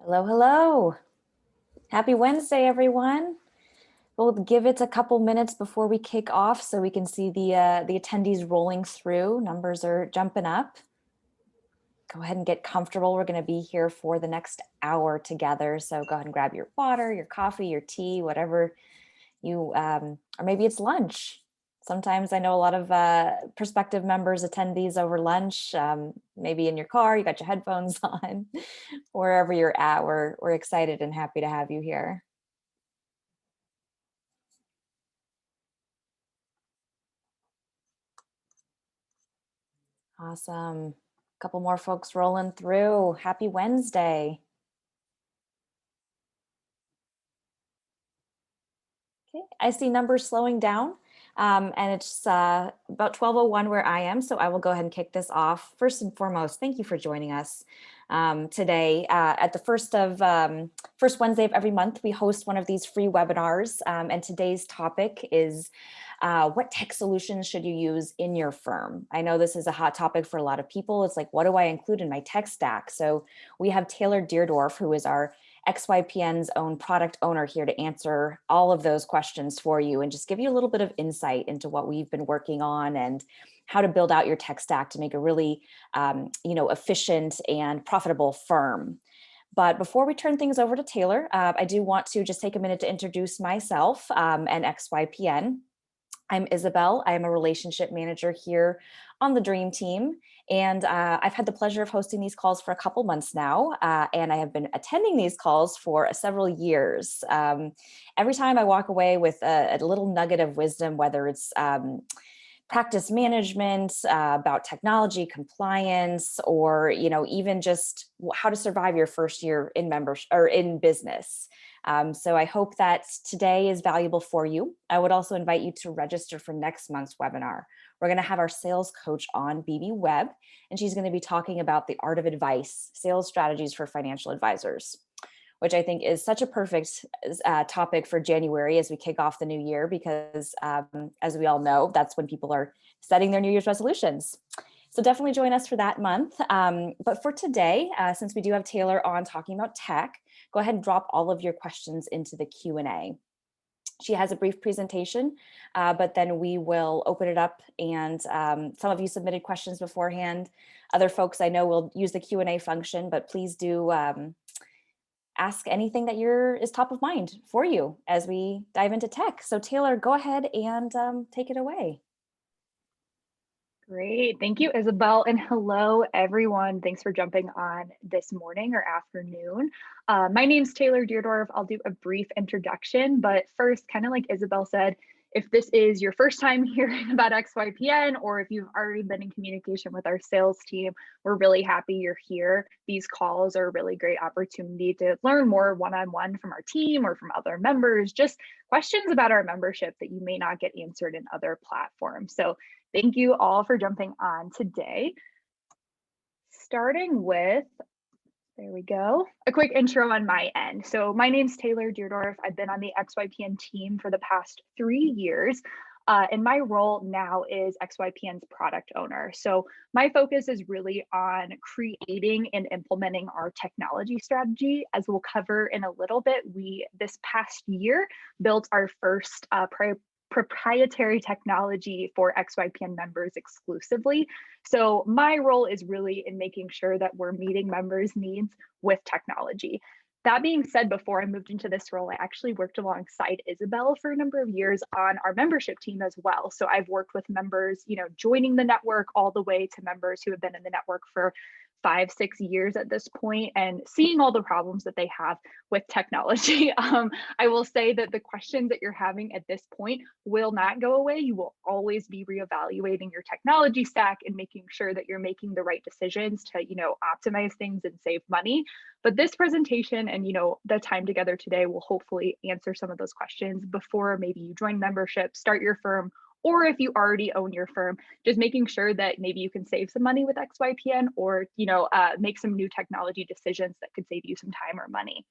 Hello, hello. Happy Wednesday, everyone. We'll give it a couple minutes before we kick off so we can see the attendees rolling through. Numbers are jumping up. Go ahead and get comfortable. We're going to be here for the next hour together. So go ahead and grab your water, your coffee, your tea, whatever you, or maybe it's lunch. Sometimes I know a lot of prospective members attend these over lunch, maybe in your car, you got your headphones on, wherever you're at. We're excited and happy to have you here. Awesome. A couple more folks rolling through. Happy Wednesday. Okay, I see numbers slowing down. And it's about 12:01 where I am, so I will go ahead and kick this off. First and foremost, thank you for joining us today. At the first Wednesday of every month, we host one of these free webinars, and today's topic is what tech solutions should you use in your firm? I know this is a hot topic for a lot of people. It's like, what do I include in my tech stack? So we have Taylor Deardorff, who is our XYPN's own product owner, here to answer all of those questions for you and just give you a little bit of insight into what we've been working on and how to build out your tech stack to make a really efficient and profitable firm. But before we turn things over to Taylor, I do want to just take a minute to introduce myself and XYPN. I'm Isabel. I am a relationship manager here on the Dream Team. And I've had the pleasure of hosting these calls for a couple months now. And I have been attending these calls for several years. Every time I walk away with a little nugget of wisdom, whether it's practice management, about technology, compliance, or even just how to survive your first year in membership or in business. So I hope that today is valuable for you. I would also invite you to register for next month's webinar. We're going to have our sales coach on, BB Webb, and she's going to be talking about the art of advice, sales strategies for financial advisors, which I think is such a perfect topic for January as we kick off the new year, because as we all know, that's when people are setting their New Year's resolutions. So definitely join us for that month. But for today, since we do have Taylor on talking about tech, go ahead and drop all of your questions into the Q&A. She has a brief presentation, but then we will open it up, and some of you submitted questions beforehand. Other folks I know will use the Q&A function, but please do ask anything that is top of mind for you as we dive into tech. So Taylor, go ahead and take it away. Great. Thank you, Isabel. And hello, everyone. Thanks for jumping on this morning or afternoon. My name's Taylor Deardorff. I'll do a brief introduction, but first, kind of like Isabel said, if this is your first time hearing about XYPN, or if you've already been in communication with our sales team, we're really happy you're here. These calls are a really great opportunity to learn more one-on-one from our team or from other members, just questions about our membership that you may not get answered in other platforms. So thank you all for jumping on today. Starting with, there we go, a quick intro on my end. So my name's Taylor Deardorff. I've been on the XYPN team for the past 3 years. And my role now is XYPN's product owner. So my focus is really on creating and implementing our technology strategy. As we'll cover in a little bit, we, this past year, built our first proprietary technology for XYPN members exclusively. So my role is really in making sure that we're meeting members' needs with technology. That being said, before I moved into this role, I actually worked alongside Isabel for a number of years on our membership team as well. So I've worked with members, joining the network all the way to members who have been in the network for 5-6 years at this point, and seeing all the problems that they have with technology. I will say that the questions that you're having at this point will not go away. You will always be reevaluating your technology stack and making sure that you're making the right decisions to, optimize things and save money. But this presentation and, the time together today will hopefully answer some of those questions before maybe you join membership, start your firm, or if you already own your firm, just making sure that maybe you can save some money with XYPN, or make some new technology decisions that could save you some time or money.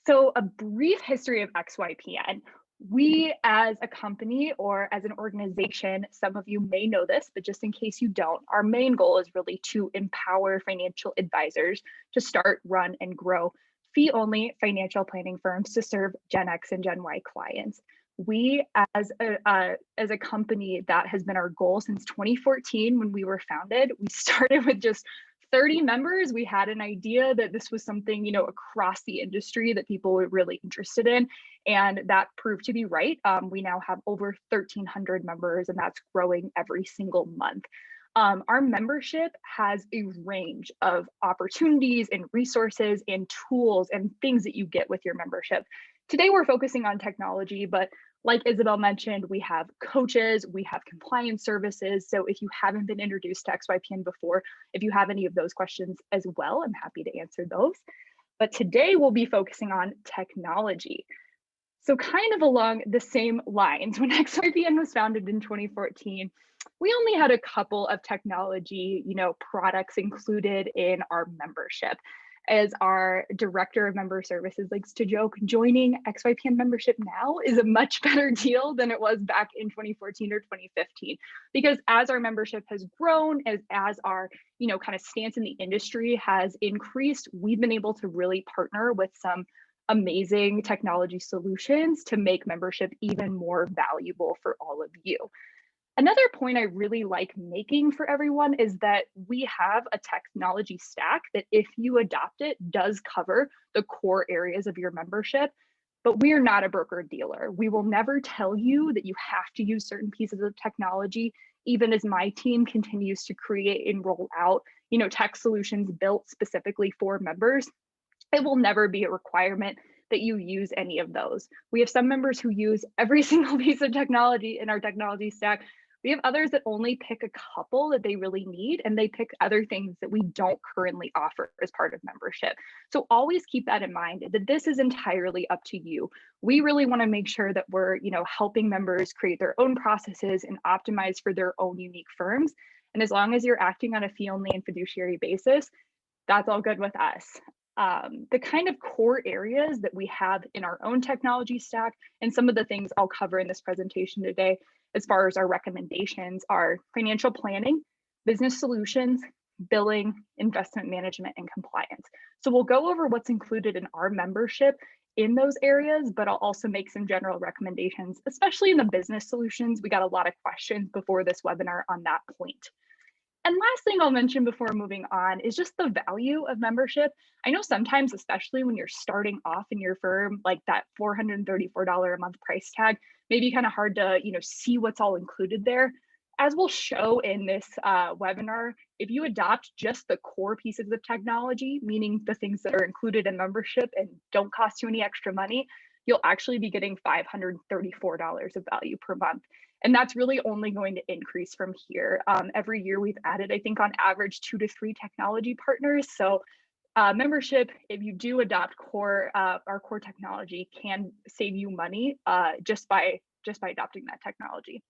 So a brief history of XYPN. We as a company or as an organization, some of you may know this, but just in case you don't, our main goal is really to empower financial advisors to start, run, and grow fee-only financial planning firms to serve Gen X and Gen Y clients. We, as a company, that has been our goal since 2014 when we were founded. We started with just 30 members. We had an idea that this was something, across the industry that people were really interested in, and that proved to be right. We now have over 1,300 members, and that's growing every single month. Our membership has a range of opportunities and resources and tools and things that you get with your membership. Today, we're focusing on technology, but like Isabel mentioned, we have coaches, we have compliance services. So if you haven't been introduced to XYPN before, if you have any of those questions as well, I'm happy to answer those. But today we'll be focusing on technology. So kind of along the same lines, when XYPN was founded in 2014, we only had a couple of technology, products included in our membership. As our director of member services likes to joke, joining XYPN membership now is a much better deal than it was back in 2014 or 2015. Because as our membership has grown, as our, kind of stance in the industry has increased, we've been able to really partner with some amazing technology solutions to make membership even more valuable for all of you. Another point I really like making for everyone is that we have a technology stack that, if you adopt it, does cover the core areas of your membership, but we are not a broker dealer. We will never tell you that you have to use certain pieces of technology, even as my team continues to create and roll out, tech solutions built specifically for members. It will never be a requirement that you use any of those. We have some members who use every single piece of technology in our technology stack. We have others that only pick a couple that they really need, and they pick other things that we don't currently offer as part of membership. So always keep that in mind, that this is entirely up to you. We really want to make sure that we're, helping members create their own processes and optimize for their own unique firms. And as long as you're acting on a fee-only and fiduciary basis, that's all good with us. The kind of core areas that we have in our own technology stack, and some of the things I'll cover in this presentation today as far as our recommendations, are financial planning, business solutions, billing, investment management, and compliance. So we'll go over what's included in our membership in those areas, but I'll also make some general recommendations, especially in the business solutions. We got a lot of questions before this webinar on that point. And last thing I'll mention before moving on is just the value of membership. I know sometimes, especially when you're starting off in your firm, like that $434 a month price tag, maybe kind of hard to, see what's all included there. As we'll show in this webinar, if you adopt just the core pieces of technology, meaning the things that are included in membership and don't cost you any extra money, you'll actually be getting $534 of value per month. And that's really only going to increase from here. Every year we've added, I think on average, 2 to 3 technology partners. So membership, if you do adopt our core technology, can save you money just by adopting that technology.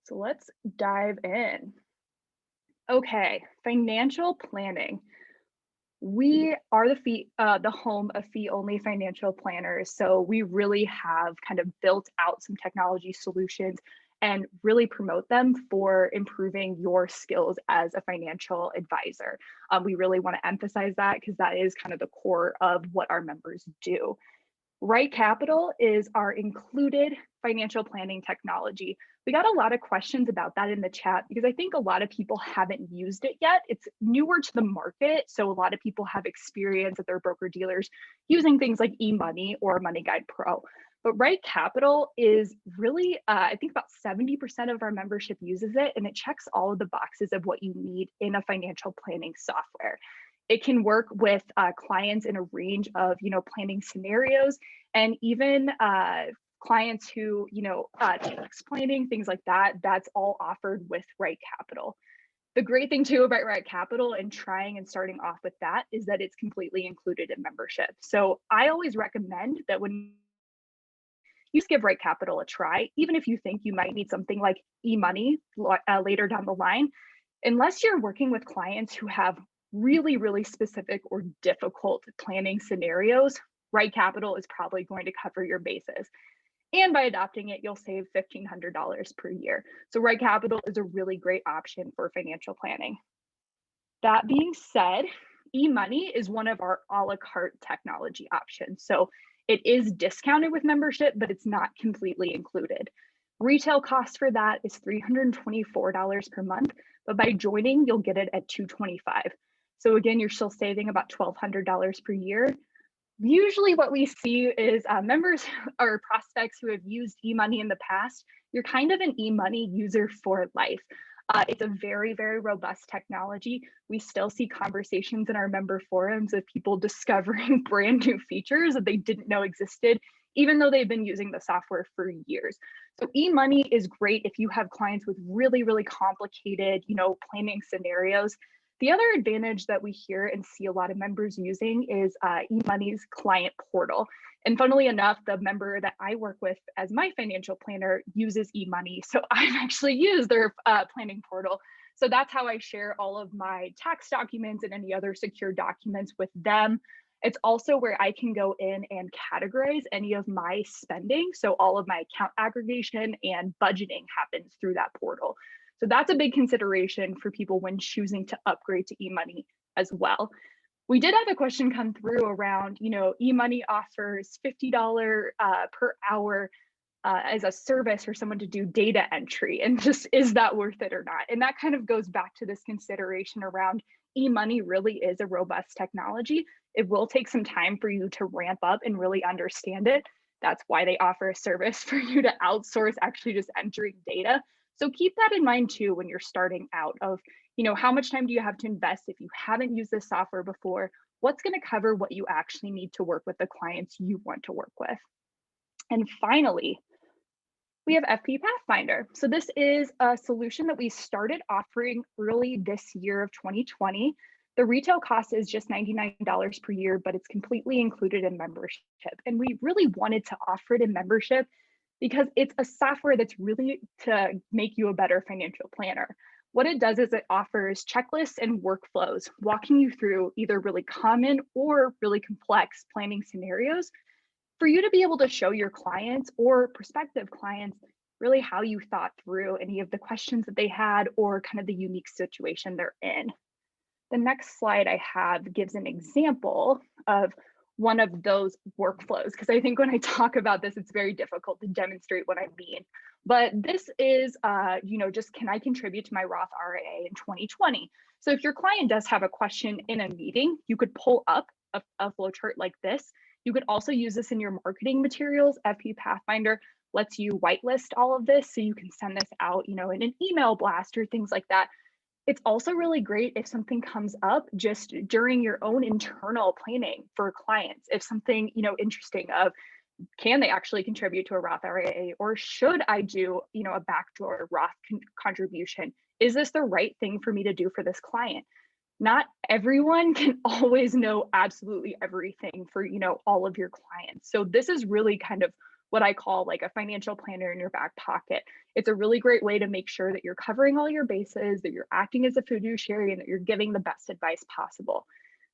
So let's dive in. Okay, financial planning. We are the home of fee-only financial planners. So we really have kind of built out some technology solutions and really promote them for improving your skills as a financial advisor. We really want to emphasize that because that is kind of the core of what our members do. Right Capital is our included financial planning technology. We got a lot of questions about that in the chat because I think a lot of people haven't used it yet. It's newer to the market, so a lot of people have experience at their broker dealers using things like eMoney or Money Guide Pro. But Right Capital is really, I think about 70% of our membership uses it, and it checks all of the boxes of what you need in a financial planning software. It can work with clients in a range of, planning scenarios, and even clients who, tax planning, things like that. That's all offered with Right Capital. The great thing too about Right Capital and trying and starting off with that is that it's completely included in membership. So I always recommend that when you just give Right Capital a try, even if you think you might need something like eMoney later down the line, unless you're working with clients who have really, really specific or difficult planning scenarios, Right Capital is probably going to cover your bases. And by adopting it, you'll save $1,500 per year. So Right Capital is a really great option for financial planning. That being said, eMoney is one of our a la carte technology options. So it is discounted with membership, but it's not completely included. Retail cost for that is $324 per month, but by joining, you'll get it at $225. So again, you're still saving about $1,200 per year. Usually what we see is members or prospects who have used eMoney in the past, you're kind of an eMoney user for life. It's a very, very robust technology. We still see conversations in our member forums of people discovering brand new features that they didn't know existed, even though they've been using the software for years. So eMoney is great if you have clients with really, really complicated, planning scenarios. The other advantage that we hear and see a lot of members using is eMoney's client portal. And funnily enough, the member that I work with as my financial planner uses eMoney. So I've actually used their planning portal. So that's how I share all of my tax documents and any other secure documents with them. It's also where I can go in and categorize any of my spending. So all of my account aggregation and budgeting happens through that portal. So that's a big consideration for people when choosing to upgrade to eMoney as well. We did have a question come through around, eMoney offers $50 per hour as a service for someone to do data entry, and just is that worth it or not? And that kind of goes back to this consideration around eMoney really is a robust technology. It will take some time for you to ramp up and really understand it. That's why they offer a service for you to outsource actually just entering data. So keep that in mind too when you're starting out of, how much time do you have to invest if you haven't used this software before? What's going to cover what you actually need to work with the clients you want to work with? And finally, we have FP Pathfinder. So this is a solution that we started offering early this year of 2020. The retail cost is just $99 per year, but it's completely included in membership. And we really wanted to offer it in membership because it's a software that's really to make you a better financial planner. What it does is it offers checklists and workflows, walking you through either really common or really complex planning scenarios for you to be able to show your clients or prospective clients really how you thought through any of the questions that they had or kind of the unique situation they're in. The next slide I have gives an example of one of those workflows, because I think when I talk about this, it's very difficult to demonstrate what I mean. But this is, just can I contribute to my Roth IRA in 2020? So if your client does have a question in a meeting, you could pull up a flowchart like this. You could also use this in your marketing materials. FP Pathfinder lets you whitelist all of this so you can send this out, in an email blast or things like that. It's also really great if something comes up just during your own internal planning for clients. If something, interesting of can they actually contribute to a Roth IRA, or should I do, a backdoor Roth contribution? Is this the right thing for me to do for this client? Not everyone can always know absolutely everything for, all of your clients. So this is really kind of what I call like a financial planner in your back pocket. It's a really great way to make sure that you're covering all your bases, that you're acting as a fiduciary, and that you're giving the best advice possible.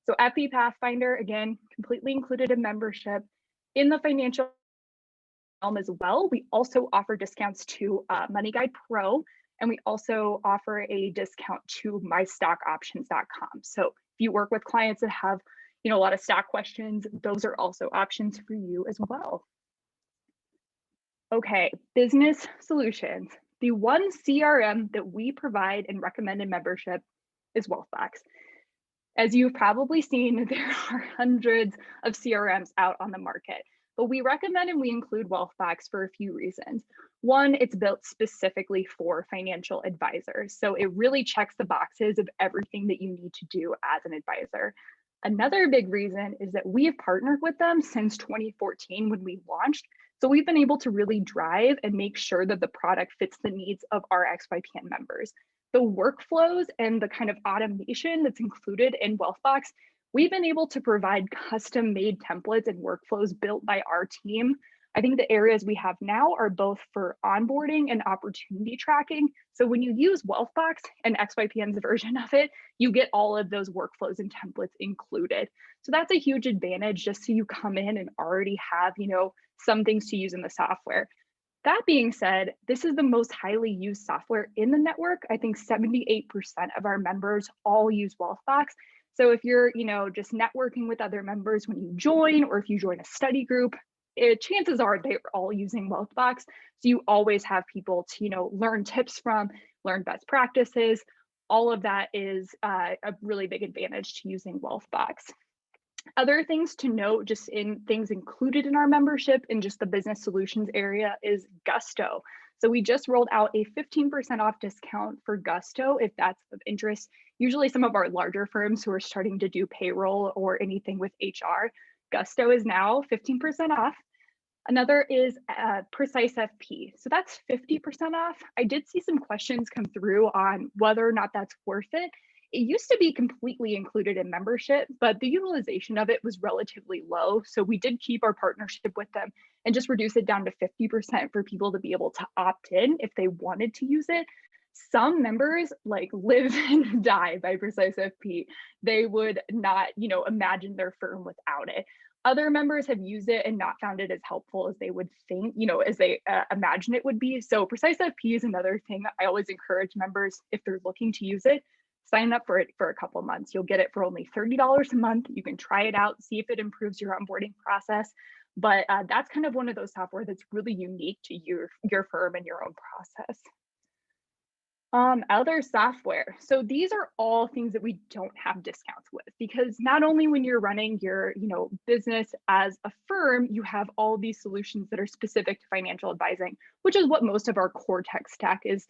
So FP Pathfinder, again, completely included in membership. In the financial realm as well, we also offer discounts to Money Guide Pro, and we also offer a discount to mystockoptions.com. So if you work with clients that have, a lot of stock questions, those are also options for you as well. Okay, business solutions. The one CRM that we provide and recommend in membership is WealthBox. As you've probably seen, there are hundreds of CRMs out on the market, but we recommend and we include WealthBox for a few reasons. One, it's built specifically for financial advisors. So it really checks the boxes of everything that you need to do as an advisor. Another big reason is that we have partnered with them since 2014 when we launched. So we've been able to really drive and make sure that the product fits the needs of our XYPN members. The workflows and the kind of automation that's included in WealthBox, we've been able to provide custom made templates and workflows built by our team. I think the areas we have now are both for onboarding and opportunity tracking. So when you use Wealthbox and XYPN's version of it, you get all of those workflows and templates included. So that's a huge advantage, just so you come in and already have, some things to use in the software. That being said, this is the most highly used software in the network. I think 78% of our members all use Wealthbox. So if you're, just networking with other members when you join, or if you join a study group, chances are they're all using Wealthbox. So you always have people to, learn tips from, learn best practices. All of that is a really big advantage to using Wealthbox. Other things to note, just in things included in our membership in just the business solutions area, is Gusto. So we just rolled out a 15% off discount for Gusto if that's of interest. Usually some of our larger firms who are starting to do payroll or anything with HR, Gusto is now 15% off. Another is Precise FP. So that's 50% off. I did see some questions come through on whether or not that's worth it. It used to be completely included in membership, but the utilization of it was relatively low. So we did keep our partnership with them and just reduce it down to 50% for people to be able to opt in if they wanted to use it. Some members like live and die by Precise FP. They would not, imagine their firm without it. Other members have used it and not found it as helpful as they would think, as they imagine it would be. So Precise FP is another thing I always encourage members, if they're looking to use it, sign up for it for a couple months. You'll get it for only $30 a month. You can try it out, see if it improves your onboarding process. But that's kind of one of those software that's really unique to your firm and your own process. Other software. So these are all things that we don't have discounts with, because not only when you're running your, business as a firm, you have all these solutions that are specific to financial advising, which is what most of our core tech stack is,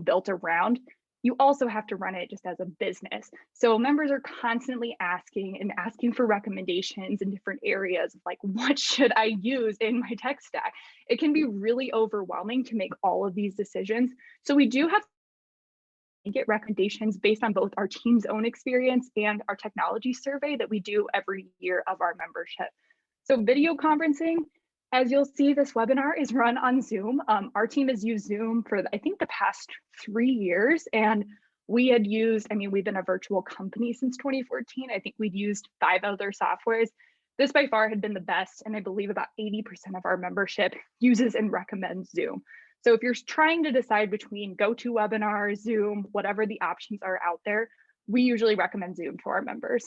built around. You also have to run it just as a business. So members are constantly asking for recommendations in different areas, like what should I use in my tech stack? It can be really overwhelming to make all of these decisions. So we do have get recommendations based on both our team's own experience and our technology survey that we do every year of our membership. So video conferencing, as you'll see, this webinar is run on Zoom. Our team has used Zoom for, I think, the past 3 years, and we had used, we've been a virtual company since 2014. I think we'd used 5 other softwares. This by far had been the best, and I believe about 80% of our membership uses and recommends Zoom. So if you're trying to decide between GoToWebinar, Zoom, whatever the options are out there, we usually recommend Zoom to our members.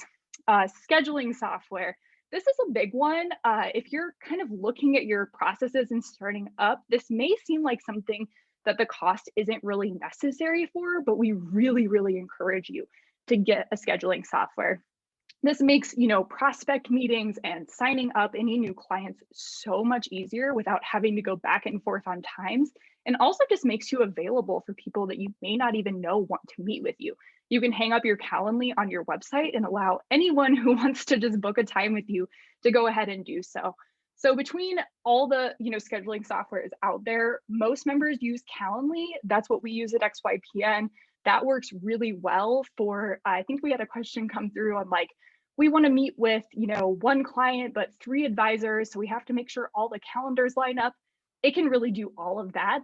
Scheduling software. This is a big one. If you're kind of looking at your processes and starting up, this may seem like something that the cost isn't really necessary for, but we really, really encourage you to get a scheduling software. This makes, prospect meetings and signing up any new clients so much easier without having to go back and forth on times, and also just makes you available for people that you may not even know want to meet with you. You can hang up your Calendly on your website and allow anyone who wants to just book a time with you to go ahead and do so. So between all the, scheduling software is out there, most members use Calendly. That's what we use at XYPN. That works really well for, I think we had a question come through on like, we want to meet with, 1 client, but 3 advisors. So we have to make sure all the calendars line up. It can really do all of that.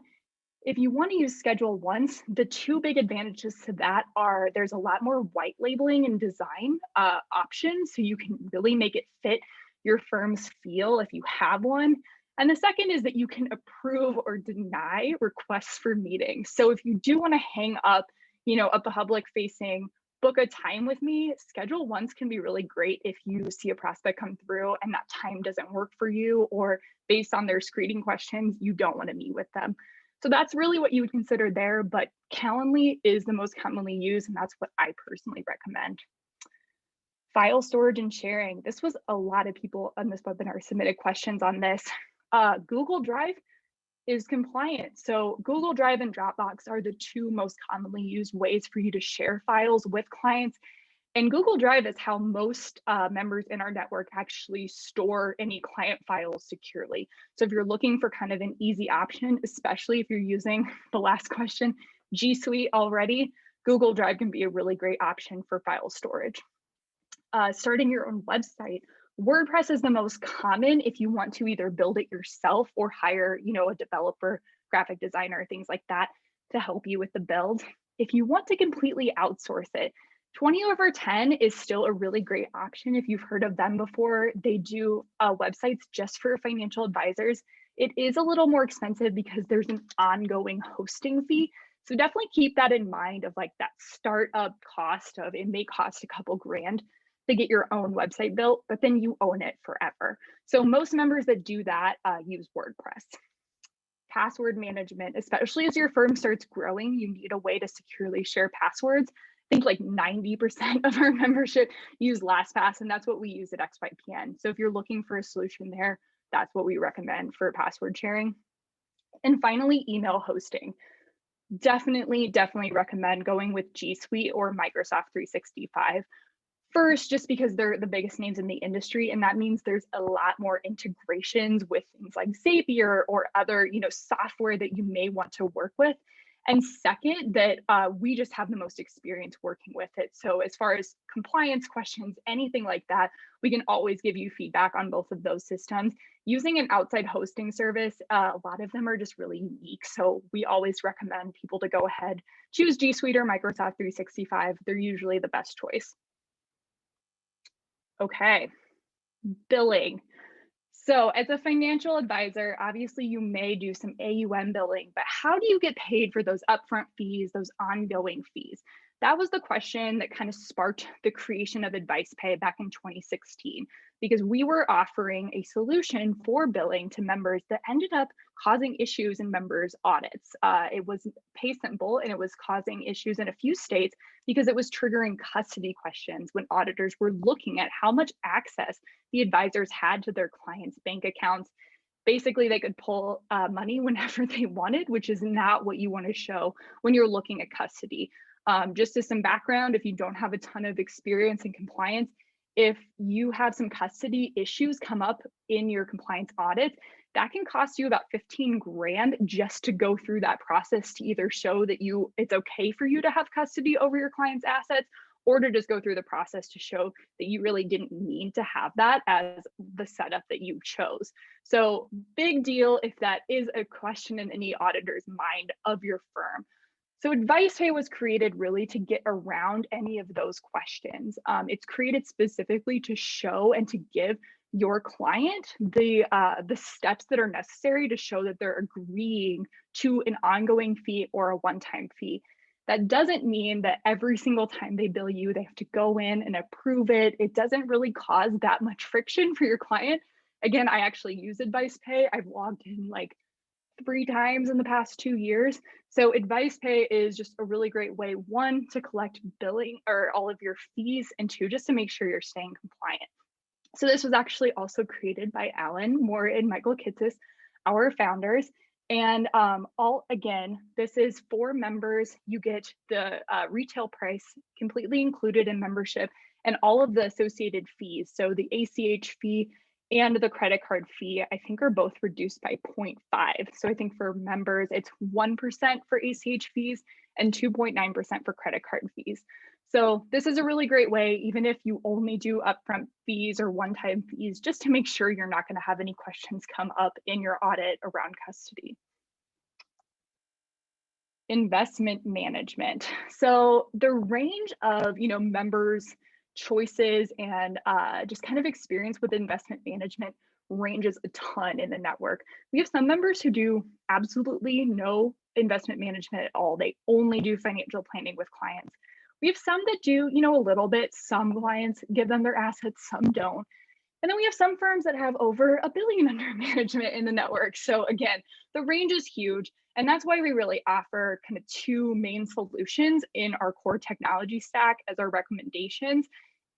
If you want to use schedule once, the 2 big advantages to that are there's a lot more white labeling and design options. So you can really make it fit your firm's feel if you have one. And the second is that you can approve or deny requests for meetings. So if you do want to hang up, a public facing book a time with me, schedule once can be really great if you see a prospect come through and that time doesn't work for you, or based on their screening questions, you don't want to meet with them. So that's really what you would consider there, but Calendly is the most commonly used, and that's what I personally recommend. File storage and sharing. This was a lot of people on this webinar submitted questions on this. Google Drive is compliant. So Google Drive and Dropbox are the 2 most commonly used ways for you to share files with clients. And Google Drive is how most members in our network actually store any client files securely. So if you're looking for kind of an easy option, especially if you're using the last question, G Suite already, Google Drive can be a really great option for file storage. Starting your own website WordPress is the most common if you want to either build it yourself or hire, a developer, graphic designer, things like that to help you with the build. If you want to completely outsource it, 20 over 10 is still a really great option. If you've heard of them before, they do websites just for financial advisors. It is a little more expensive because there's an ongoing hosting fee. So definitely keep that in mind of like that startup cost of it may cost a couple grand to get your own website built, but then you own it forever. So most members that do that use WordPress. Password management, especially as your firm starts growing, you need a way to securely share passwords. I think like 90% of our membership use LastPass, and that's what we use at XYPN. So if you're looking for a solution there, that's what we recommend for password sharing. And finally, email hosting. Definitely recommend going with G Suite or Microsoft 365. First, just because they're the biggest names in the industry, and that means there's a lot more integrations with things like Zapier or other, software that you may want to work with. And second, that we just have the most experience working with it. So as far as compliance questions, anything like that, we can always give you feedback on both of those systems. Using an outside hosting service, a lot of them are just really unique. So we always recommend people to go ahead, choose G Suite or Microsoft 365. They're usually the best choice. Okay, billing. So as a financial advisor, obviously you may do some AUM billing, but how do you get paid for those upfront fees, those ongoing fees? That was the question that kind of sparked the creation of AdvicePay back in 2016, because we were offering a solution for billing to members that ended up causing issues in members' audits. It was pay simple and it was causing issues in a few states because it was triggering custody questions when auditors were looking at how much access the advisors had to their clients' bank accounts. Basically, they could pull money whenever they wanted, which is not what you want to show when you're looking at custody. Just as some background, if you don't have a ton of experience in compliance, if you have some custody issues come up in your compliance audit, that can cost you about 15 grand just to go through that process to either show that it's okay for you to have custody over your client's assets, or to just go through the process to show that you really didn't need to have that as the setup that you chose. So big deal if that is a question in any auditor's mind of your firm. So AdvicePay was created really to get around any of those questions. It's created specifically to show and to give your client the steps that are necessary to show that they're agreeing to an ongoing fee or a one-time fee. That doesn't mean that every single time they bill you, they have to go in and approve it. It doesn't really cause that much friction for your client. Again, I actually use AdvicePay. I've logged in like 3 times in the past 2 years. So AdvicePay is just a really great way, one, to collect billing or all of your fees, and two, just to make sure you're staying compliant. So this was actually also created by Alan Moore and Michael Kitsis, our founders. And again, this is for members. You get the retail price completely included in membership and all of the associated fees. So the ACH fee and the credit card fee, I think, are both reduced by 0.5. So I think for members, it's 1% for ACH fees and 2.9% for credit card fees. So this is a really great way, even if you only do upfront fees or one-time fees, just to make sure you're not going to have any questions come up in your audit around custody. Investment management. So the range of members' choices and just kind of experience with investment management ranges a ton in the network. We have some members who do absolutely no investment management at all. They only do financial planning with clients. We have some that do, a little bit. Some clients give them their assets, some don't. And then we have some firms that have over $1 billion under management in the network. So again, the range is huge. And that's why we really offer kind of 2 main solutions in our core technology stack as our recommendations.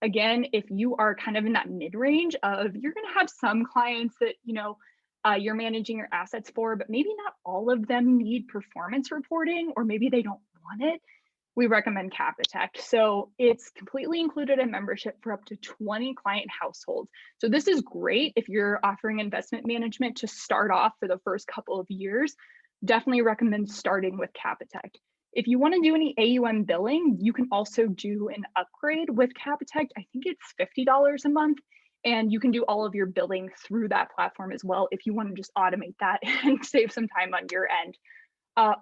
Again, if you are kind of in that mid-range of, you're going to have some clients that, you're managing your assets for, but maybe not all of them need performance reporting, or maybe they don't want it, we recommend Capitect. So it's completely included in membership for up to 20 client households. So this is great if you're offering investment management to start off for the first couple of years. Definitely recommend starting with Capitect. If you want to do any AUM billing, you can also do an upgrade with Capitect. I think it's $50 a month. And you can do all of your billing through that platform as well if you want to just automate that and save some time on your end.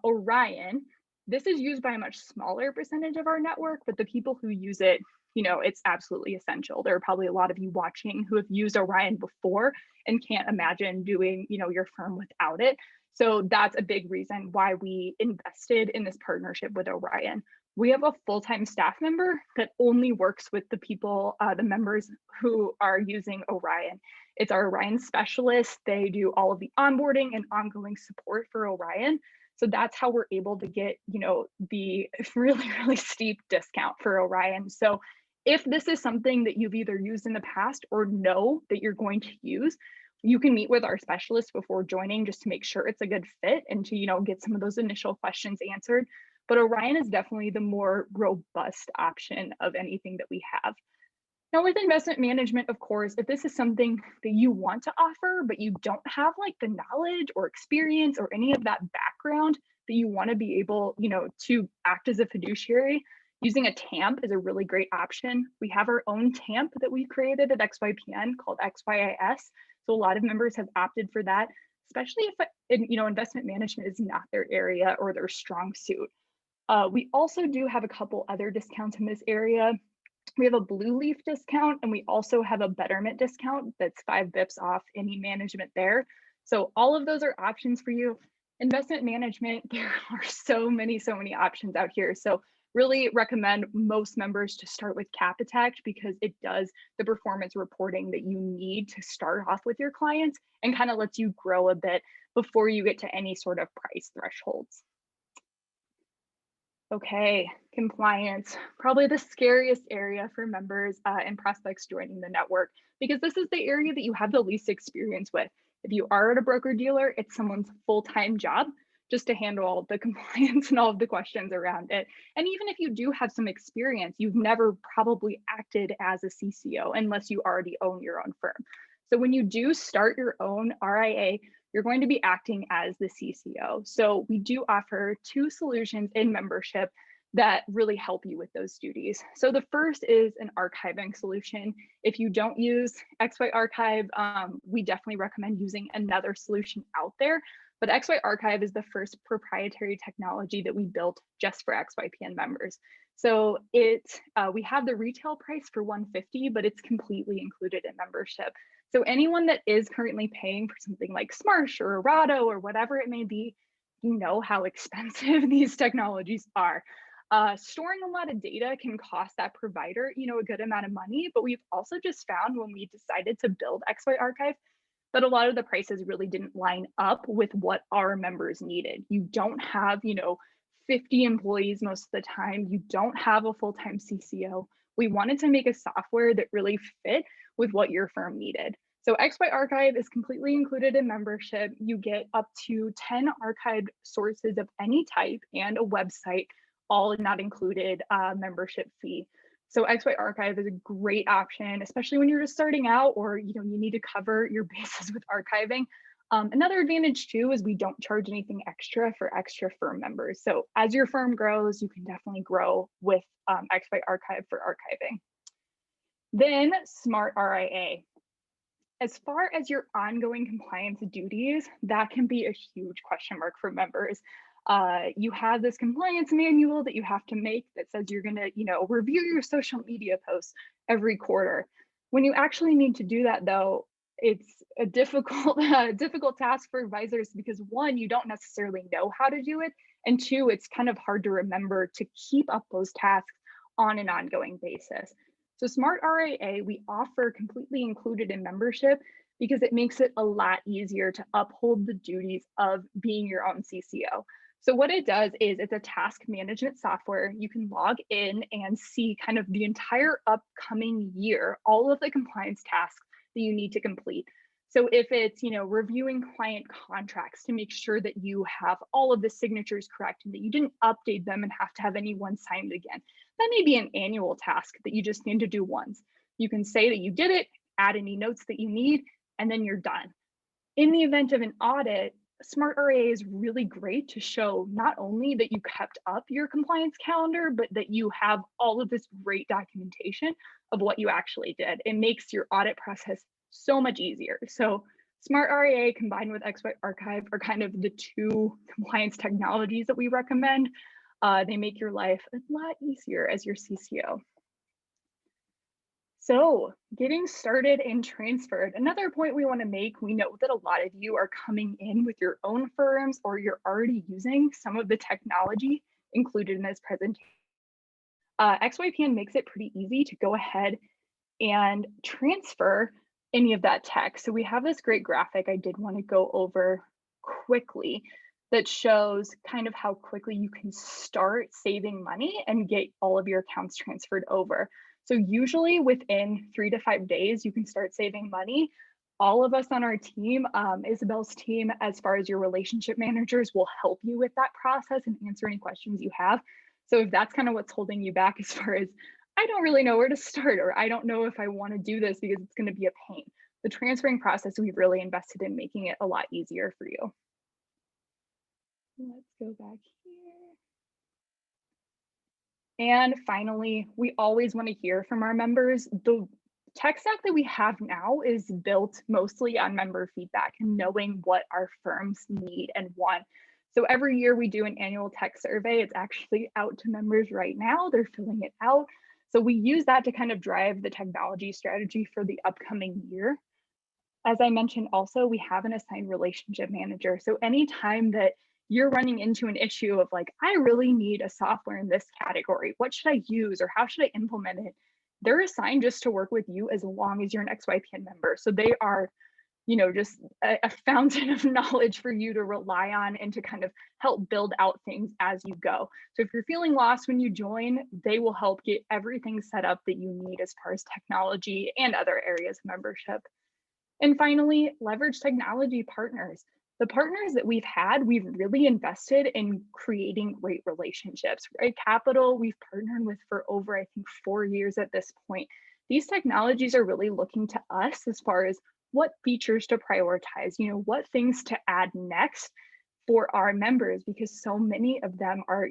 Orion, this is used by a much smaller percentage of our network, but the people who use it, it's absolutely essential. There are probably a lot of you watching who have used Orion before and can't imagine doing, your firm without it. So that's a big reason why we invested in this partnership with Orion. We have a full-time staff member that only works with the people, the members who are using Orion. It's our Orion specialists. They do all of the onboarding and ongoing support for Orion. So that's how we're able to get, the really, really steep discount for Orion. So if this is something that you've either used in the past or know that you're going to use, you can meet with our specialist before joining just to make sure it's a good fit and to, get some of those initial questions answered. But Orion is definitely the more robust option of anything that we have. Now with investment management, of course, if this is something that you want to offer, but you don't have like the knowledge or experience or any of that background that you want to be able, to act as a fiduciary, using a TAMP is a really great option. We have our own TAMP that we created at XYPN called XYIS. So a lot of members have opted for that, especially if, investment management is not their area or their strong suit. We also do have a couple other discounts in this area. We have a Blue Leaf discount, and we also have a Betterment discount that's 5 bips off any management there. So all of those are options for you. Investment management, there are so many options out here. So really recommend most members to start with Capitect because it does the performance reporting that you need to start off with your clients and kind of lets you grow a bit before you get to any sort of price thresholds. Okay, compliance, probably the scariest area for members and prospects joining the network, because this is the area that you have the least experience with. If you are at a broker dealer, it's someone's full-time job just to handle all the compliance and all of the questions around it. And even if you do have some experience, you've never probably acted as a CCO unless you already own your own firm. So when you do start your own RIA, you're going to be acting as the CCO. So we do offer 2 solutions in membership that really help you with those duties. So the first is an archiving solution. If you don't use XY Archive, we definitely recommend using another solution out there. But XY Archive is the first proprietary technology that we built just for XYPN members. So we have the retail price for $150, but it's completely included in membership. So anyone that is currently paying for something like Smarsh or Errata or whatever it may be, you know how expensive these technologies are. Storing a lot of data can cost that provider, a good amount of money, but we've also just found when we decided to build XY Archive that a lot of the prices really didn't line up with what our members needed. You don't have, 50 employees most of the time. You don't have a full-time CCO. We wanted to make a software that really fit with what your firm needed. So XY Archive is completely included in membership. You get up to 10 archived sources of any type and a website, all not included membership fee. So XY Archive is a great option, especially when you're just starting out or you need to cover your bases with archiving. Another advantage too is we don't charge anything extra for extra firm members. So as your firm grows, you can definitely grow with XY Archive for archiving. Then Smart RIA. As far as your ongoing compliance duties, that can be a huge question mark for members. You have this compliance manual that you have to make that says you're going to, review your social media posts every quarter. When you actually need to do that, though, it's a difficult task for advisors because 1, you don't necessarily know how to do it, and 2, it's kind of hard to remember to keep up those tasks on an ongoing basis. So Smart RIA, we offer completely included in membership because it makes it a lot easier to uphold the duties of being your own CCO. So what it does is it's a task management software. You can log in and see kind of the entire upcoming year, all of the compliance tasks that you need to complete. So if it's, reviewing client contracts to make sure that you have all of the signatures correct and that you didn't update them and have to have anyone signed again, that may be an annual task that you just need to do once. You can say that you did it, add any notes that you need, and then you're done. In the event of an audit, Smart RA is really great to show not only that you kept up your compliance calendar, but that you have all of this great documentation of what you actually did. It makes your audit process so much easier. So Smart RA combined with XY Archive are kind of the two compliance technologies that we recommend. They make your life a lot easier as your CCO. So getting started and transferred, another point we want to make, we know that a lot of you are coming in with your own firms or you're already using some of the technology included in this presentation. XYPN makes it pretty easy to go ahead and transfer any of that tech. So we have this great graphic I did want to go over quickly that shows kind of how quickly you can start saving money and get all of your accounts transferred over. So usually within 3 to 5 days, you can start saving money. All of us on our team, Isabel's team, as far as your relationship managers, will help you with that process and answer any questions you have. So if that's kind of what's holding you back as far as, I don't really know where to start, or I don't know if I want to do this because it's going to be a pain, the transferring process, we've really invested in making it a lot easier for you. Let's go back here. And finally, we always want to hear from our members. The tech stack that we have now is built mostly on member feedback and knowing what our firms need and want. So every year we do an annual tech survey. It's actually out to members right now. They're filling it out. So we use that to kind of drive the technology strategy for the upcoming year. As I mentioned also, we have an assigned relationship manager. So anytime that you're running into an issue of like, I really need a software in this category, what should I use or how should I implement it? They're assigned just to work with you as long as you're an XYPN member. So they are, just a fountain of knowledge for you to rely on and to kind of help build out things as you go. So if you're feeling lost when you join, they will help get everything set up that you need as far as technology and other areas of membership. And finally, leverage technology partners. The partners that we've had, we've really invested in creating great relationships, right? Capital, we've partnered with for over, I think, 4 years at this point. These technologies are really looking to us as far as what features to prioritize, what things to add next for our members, because so many of them are,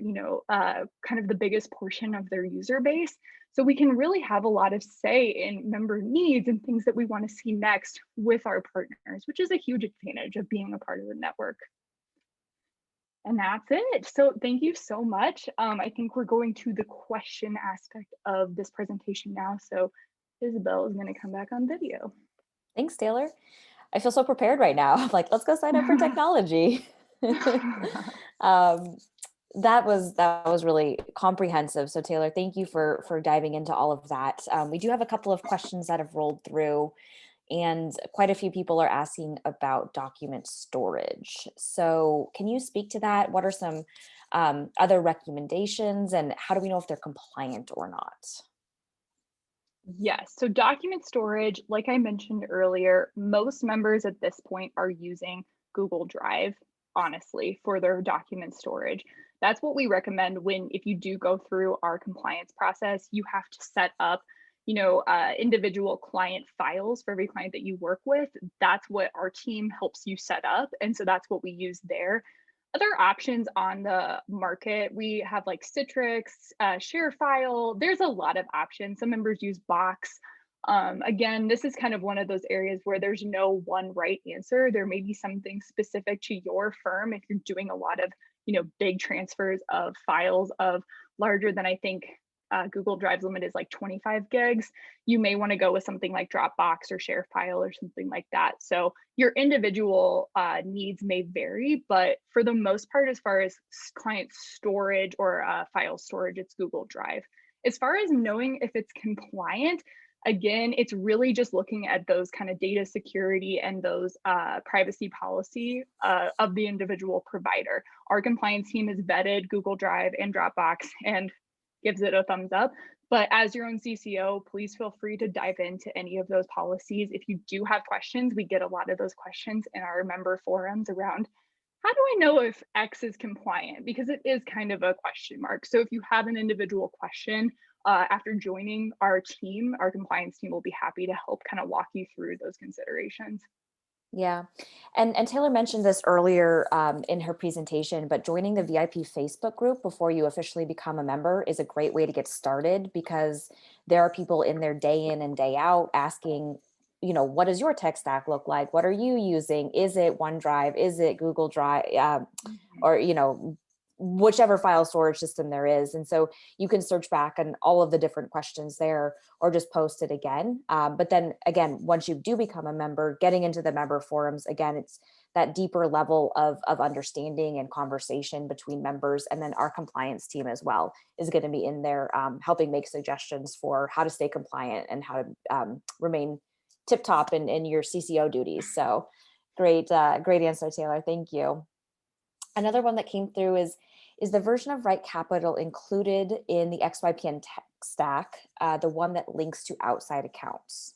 kind of the biggest portion of their user base. So we can really have a lot of say in member needs and things that we want to see next with our partners, which is a huge advantage of being a part of the network. And that's it. So thank you so much. I think we're going to the question aspect of this presentation now. So Isabel is going to come back on video. Thanks, Taylor. I feel so prepared right now. I'm like, let's go sign up for technology. That was really comprehensive. So Taylor, thank you for diving into all of that. We do have a couple of questions that have rolled through, and quite a few people are asking about document storage. So can you speak to that? What are some other recommendations, and how do we know if they're compliant or not? Yes, so document storage, like I mentioned earlier, most members at this point are using Google Drive, honestly, for their document storage. That's what we recommend if you do go through our compliance process, you have to set up, individual client files for every client that you work with. That's what our team helps you set up. And so that's what we use there. Other options on the market, we have like Citrix, ShareFile. There's a lot of options. Some members use Box. Again, this is kind of one of those areas where there's no one right answer. There may be something specific to your firm if you're doing a lot of, big transfers of files of larger than, I think, Google Drive's limit is like 25 gigs. You may want to go with something like Dropbox or ShareFile or something like that. So your individual needs may vary, but for the most part, as far as client storage or file storage, it's Google Drive. As far as knowing if it's compliant, again, it's really just looking at those kind of data security and those privacy policy of the individual provider. Our compliance team has vetted Google Drive and Dropbox and gives it a thumbs up. But as your own CCO, please feel free to dive into any of those policies. If you do have questions, we get a lot of those questions in our member forums around, how do I know if X is compliant? Because it is kind of a question mark. So if you have an individual question after joining our team, our compliance team will be happy to help kind of walk you through those considerations. Yeah. And Taylor mentioned this earlier in her presentation, but joining the VIP Facebook group before you officially become a member is a great way to get started because there are people in there day in and day out asking, what does your tech stack look like? What are you using? Is it OneDrive? Is it Google Drive? Mhm. Or, whichever file storage system there is. And so you can search back on all of the different questions there or just post it again. But then again, once you do become a member, getting into the member forums, again, it's that deeper level of understanding and conversation between members. And then our compliance team as well is going to be in there helping make suggestions for how to stay compliant and how to remain tip top in your CCO duties. So great answer, Taylor. Thank you. Another one that came through is the version of Right Capital included in the XYPN tech stack, the one that links to outside accounts?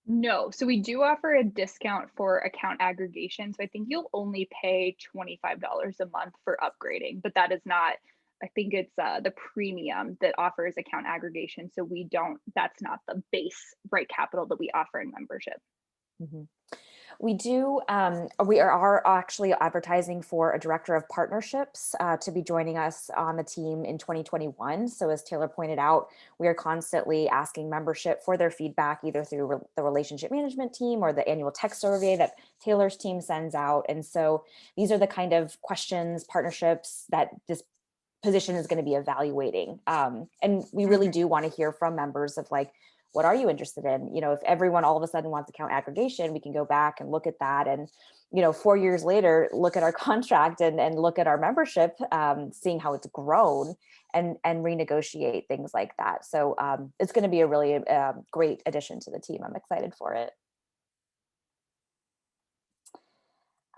No, so we do offer a discount for account aggregation. So I think you'll only pay $25 a month for upgrading, but that is not, I think it's the premium that offers account aggregation. So that's not the base Right Capital that we offer in membership. Mhm. We are actually advertising for a director of partnerships to be joining us on the team in 2021. So as Taylor pointed out, we are constantly asking membership for their feedback, either through the relationship management team or the annual tech survey that Taylor's team sends out. And so these are the kind of questions, partnerships that this position is going to be evaluating. And we really Mhm. do want to hear from members of like, what are you interested in? If everyone all of a sudden wants account aggregation, we can go back and look at that. And, 4 years later, look at our contract and look at our membership, seeing how it's grown and renegotiate things like that. So it's going to be a really great addition to the team. I'm excited for it.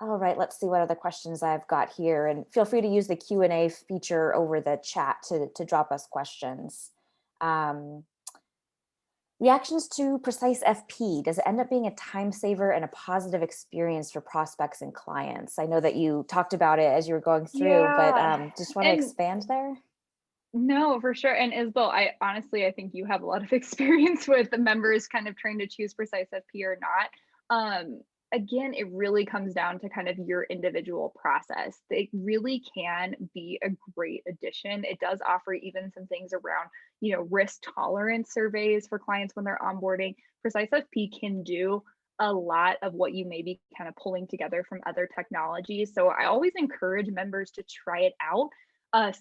All right, let's see what other questions I've got here. And feel free to use the Q&A feature over the chat to drop us questions. Um, Reactions to Precise FP, does it end up being a time saver and a positive experience for prospects and clients? I know that you talked about it as you were going through, but Yeah. just want to And expand there. no, for sure. And Isabel, I think you have a lot of experience with the members kind of trying to choose precise FP or not. Again, it really comes down to kind of your individual process. They really can be a great addition. It does offer even some things around, risk tolerance surveys for clients when they're onboarding. Precise FP can do a lot of what you may be kind of pulling together from other technologies. So I always encourage members to try it out.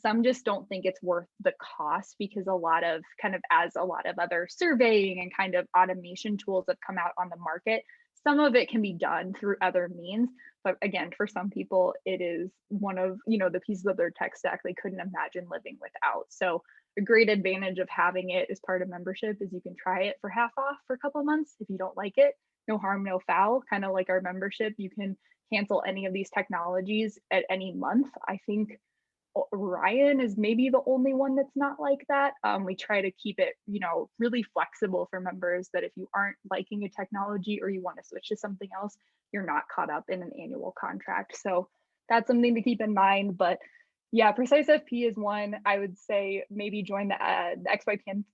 Some just don't think it's worth the cost because as a lot of other surveying and kind of automation tools have come out on the market, some of it can be done through other means. But again, for some people, it is one of, the pieces of their tech stack they couldn't imagine living without. So a great advantage of having it as part of membership is you can try it for half off for a couple of months. If you don't like it, no harm, no foul. Kind of like our membership, you can cancel any of these technologies at any month. I think Ryan is maybe the only one that's not like that. We try to keep it, really flexible for members that if you aren't liking a technology or you want to switch to something else, you're not caught up in an annual contract. So that's something to keep in mind. But yeah, Precise FP is one. I would say maybe join the XYPN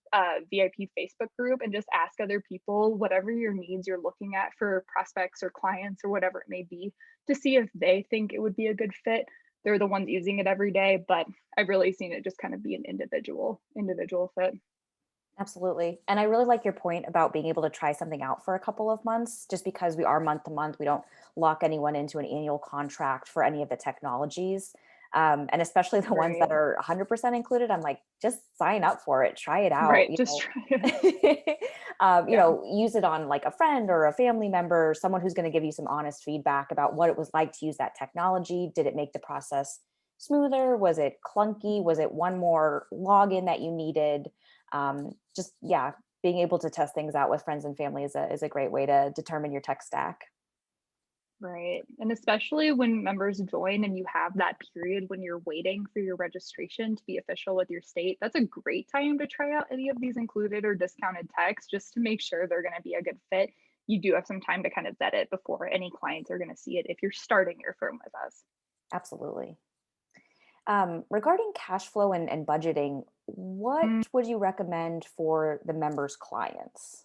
VIP Facebook group and just ask other people whatever your needs you're looking at for prospects or clients or whatever it may be to see if they think it would be a good fit. They're the ones using it every day, but I've really seen it just kind of be an individual fit. Absolutely. And I really like your point about being able to try something out for a couple of months, just because we are month to month. We don't lock anyone into an annual contract for any of the technologies. And especially the ones Right. that are 100% included, I'm like, just sign up for it, try it out, Right. Just try it. Yeah. use it on like a friend or a family member, someone who's going to give you some honest feedback about what it was like to use that technology. Did it make the process smoother? Was it clunky? Was it one more login that you needed? Yeah, being able to test things out with friends and family is a great way to determine your tech stack. Right. And especially when members join and you have that period when you're waiting for your registration to be official with your state, that's a great time to try out any of these included or discounted techs just to make sure they're going to be a good fit. You do have some time to kind of vet it before any clients are going to see it if you're starting your firm with us. Absolutely. Regarding cash flow and budgeting, what would you recommend for the members' clients?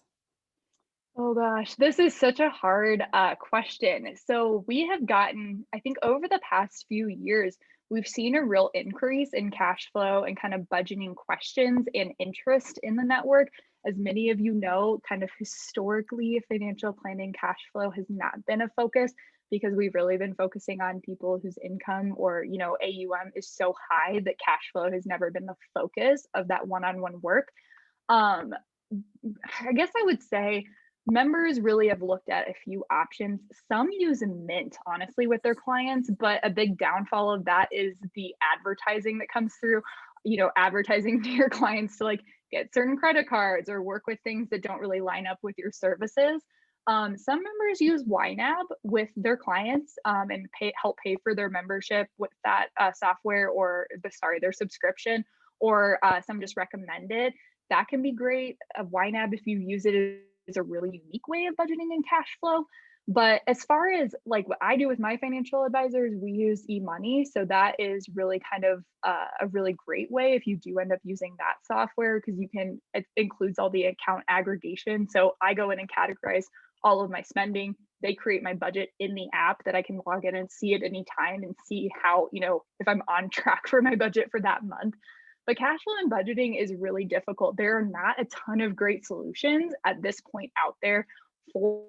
Oh gosh, this is such a hard question. So we have gotten, I think over the past few years, we've seen a real increase in cash flow and kind of budgeting questions and interest in the network. As many of you know, kind of historically, financial planning cash flow has not been a focus because we've really been focusing on people whose income or, AUM is so high that cash flow has never been the focus of that one-on-one work. Um, I guess I would say members really have looked at a few options. Some use Mint, honestly, with their clients, but a big downfall of that is the advertising that comes through, advertising to your clients to like get certain credit cards or work with things that don't really line up with your services. Some members use YNAB with their clients and help pay for their membership with that software or their subscription, or some just recommend it. That can be great. YNAB, if you use it, is a really unique way of budgeting and cash flow. But as far as like what I do with my financial advisors, we use eMoney. So that is really kind of a really great way if you do end up using that software, because it includes all the account aggregation. So I go in and categorize all of my spending. They create my budget in the app that I can log in and see at any time and see how, if I'm on track for my budget for that month. But cash flow and budgeting is really difficult. There are not a ton of great solutions at this point out there for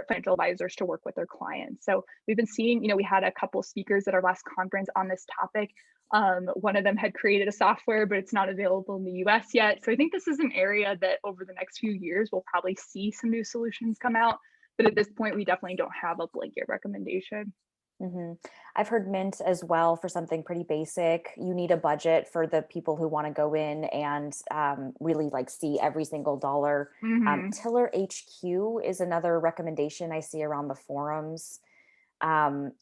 financial advisors to work with their clients. So we've been seeing, we had a couple speakers at our last conference on this topic. One of them had created a software, but it's not available in the US yet. So I think this is an area that over the next few years, we'll probably see some new solutions come out. But at this point, we definitely don't have a blanket recommendation. I've heard Mint as well for something pretty basic. You need a budget for the people who want to go in and really like see every single dollar. Hmm. Tiller HQ is another recommendation I see around the forums. Um,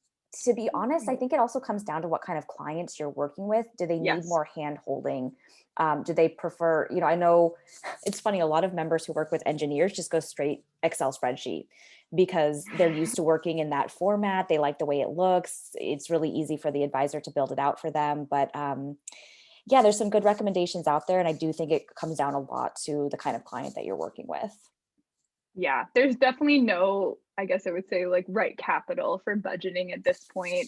to be honest, I think it also comes down to what kind of clients you're working with. Do they need Yes. more hand holding? Do they prefer, I know it's funny, a lot of members who work with engineers just go straight Excel spreadsheet because they're used to working in that format. They like the way it looks. It's really easy for the advisor to build it out for them. But yeah, there's some good recommendations out there. And I do think it comes down a lot to the kind of client that you're working with. Yeah, there's definitely no, I guess I would say, like right capital for budgeting at this point,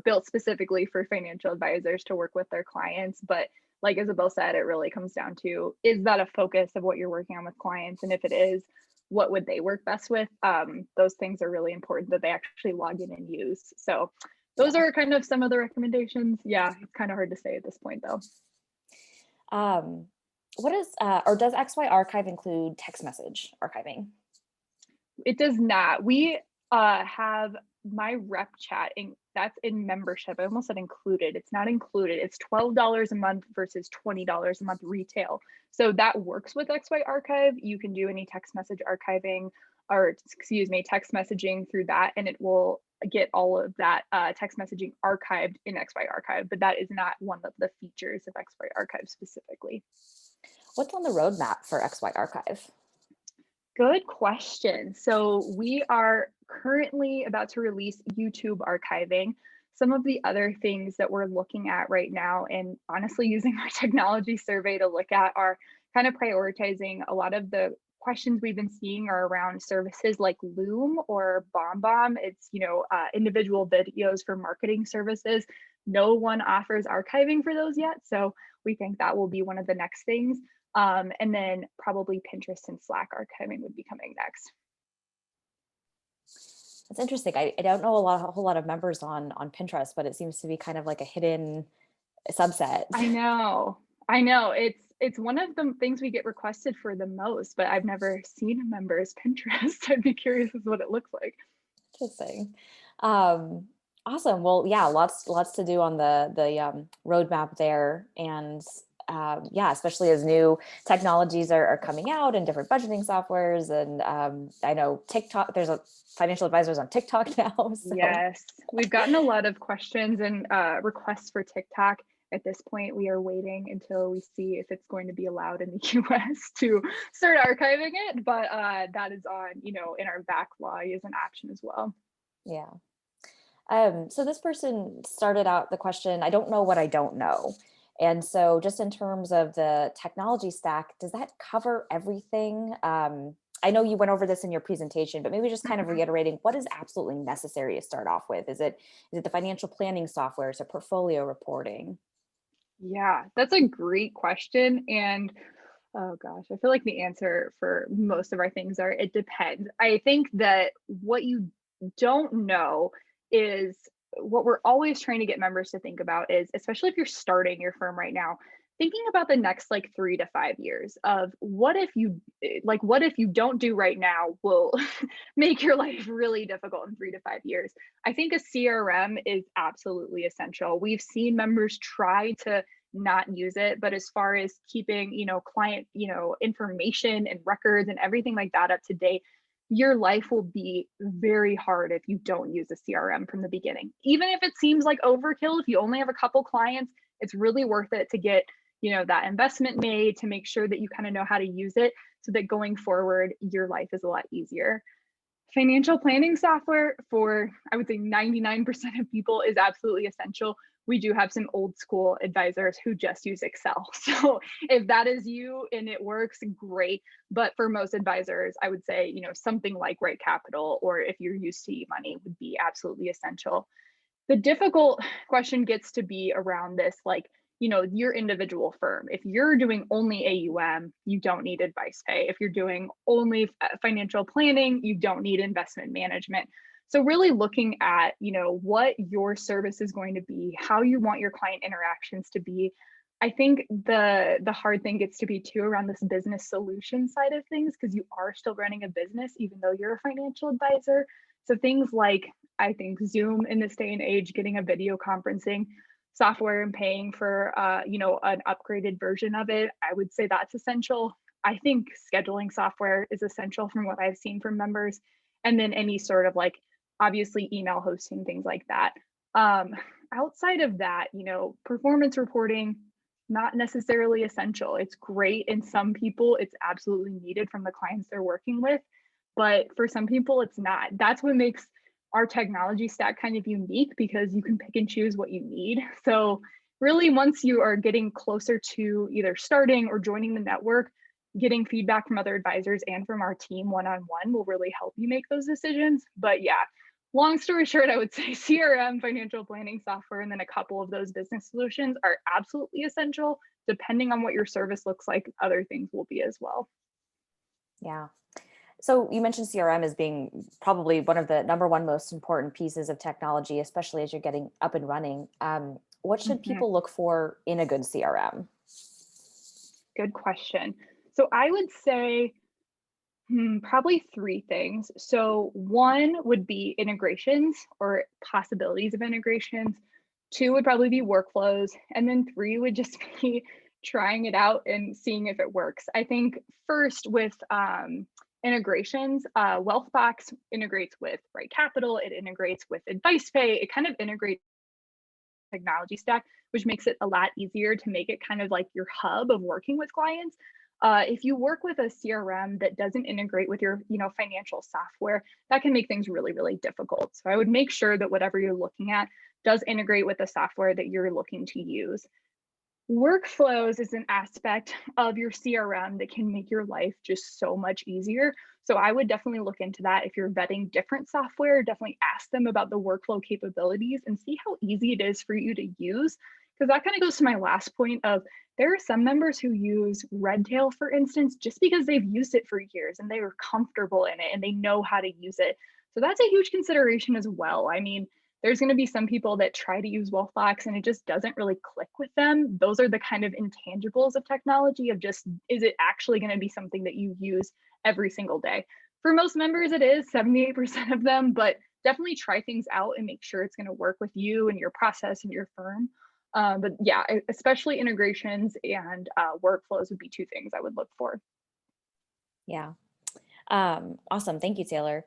built specifically for financial advisors to work with their clients. But like Isabel said, it really comes down to, is that a focus of what you're working on with clients? And if it is, what would they work best with? Those things are really important that they actually log in and use. So those Yeah. are kind of some of the recommendations. Yeah, it's kind of hard to say at this point though. Um, what is, or does XY archive include text message archiving? It does not. We have my rep chat, and that's in membership. I almost said included. It's not included. It's $12 a month versus $20 a month retail. So that works with XY Archive. You can do any text message archiving, or excuse me, text messaging through that, and it will get all of that text messaging archived in XY Archive. But that is not one of the features of XY Archive specifically. What's on the roadmap for XY archive? Good question. So we are currently about to release YouTube archiving. Some of the other things that we're looking at right now, and honestly using our technology survey to look at, are kind of prioritizing a lot of the questions we've been seeing are around services like Loom or BombBomb. It's, individual videos for marketing services. No one offers archiving for those yet. So we think that will be one of the next things. And then probably Pinterest and Slack archiving would be coming next. It's interesting. I don't know a whole lot of members on Pinterest, but it seems to be kind of like a hidden subset. I know, I know. It's one of the things we get requested for the most, but I've never seen a member's Pinterest. I'd be curious as what it looks like. Interesting. Um, awesome. Well, yeah, lots to do on the roadmap there, and yeah, especially as new technologies are coming out and different budgeting softwares. And I know TikTok. There's a financial advisors on TikTok now. So Yes, we've gotten a lot of questions and requests for TikTok. At this point, we are waiting until we see if it's going to be allowed in the US to start archiving it. But that is on, in our backlog as an option as well. yeah. So this person started out the question, I don't know what I don't know. And so just in terms of the technology stack, does that cover everything? I know you went over this in your presentation, but maybe just kind of Mhm. reiterating what is absolutely necessary to start off with. Is it the financial planning software? Is it portfolio reporting? Yeah, that's a great question. And oh gosh, I feel like the answer for most of our things are it depends. I think that what you don't know is what we're always trying to get members to think about is, especially if you're starting your firm right now, thinking about the next like 3 to 5 years of what if you what if you don't do right now will make your life really difficult in 3 to 5 years. I think a CRM is absolutely essential. We've seen members try to not use it, but as far as keeping client information and records and everything like that up to date, your life will be very hard if you don't use a CRM from the beginning. Even if it seems like overkill, if you only have a couple clients, it's really worth it to get that investment made to make sure that you kind of know how to use it so that going forward your life is a lot easier. Financial planning software for, I would say, 99% of people is absolutely essential. We do have some old school advisors who just use Excel. So if that is you and it works, great. But for most advisors, I would say, something like Right Capital, or if you're used to eMoney, would be absolutely essential. The difficult question gets to be around this, like, your individual firm. If you're doing only AUM, you don't need advice pay. If you're doing only financial planning, you don't need investment management. So really looking at, what your service is going to be, how you want your client interactions to be. I think the hard thing gets to be too around this business solution side of things, because you are still running a business even though you're a financial advisor. So things like, I think, Zoom in this day and age, getting a video conferencing software and paying for an upgraded version of it, I would say that's essential. I think scheduling software is essential from what I've seen from members. And then any sort of like, obviously, email hosting, things like that. Um, Outside of that, performance reporting, not necessarily essential. It's great in some people, it's absolutely needed from the clients they're working with, but for some people it's not. That's what makes our technology stack kind of unique, because you can pick and choose what you need. So really, once you are getting closer to either starting or joining the network, getting feedback from other advisors and from our team one-on-one will really help you make those decisions. But yeah, long story short, I would say CRM, financial planning software, and then a couple of those business solutions are absolutely essential. Depending on what your service looks like, other things will be as well. Yeah. So you mentioned CRM as being probably one of the number one most important pieces of technology, especially as you're getting up and running. What should Mhm. people look for in a good CRM? Good question. So I would say probably three things. So one would be integrations or possibilities of integrations. Two would probably be workflows. And then three would just be trying it out and seeing if it works. I think first with integrations, Wealthbox integrates with Right Capital, it integrates with Advice Pay, it kind of integrates technology stack, which makes it a lot easier to make it kind of like your hub of working with clients. If you work with a CRM that doesn't integrate with your, financial software, that can make things really, really difficult. So I would make sure that whatever you're looking at does integrate with the software that you're looking to use. Workflows is an aspect of your CRM that can make your life just so much easier. So I would definitely look into that. If you're vetting different software, definitely ask them about the workflow capabilities and see how easy it is for you to use. Because that kind of goes to my last point of, there are some members who use Redtail, for instance, just because they've used it for years and they are comfortable in it and they know how to use it. So that's a huge consideration as well. I mean, there's going to be some people that try to use Wealthbox and it just doesn't really click with them. Those are the kind of intangibles of technology, of just, is it actually going to be something that you use every single day? For most members, it is 78% of them, but definitely try things out and make sure it's going to work with you and your process and your firm. But yeah, especially integrations and workflows would be two things I would look for. Yeah. Awesome. Thank you, Taylor.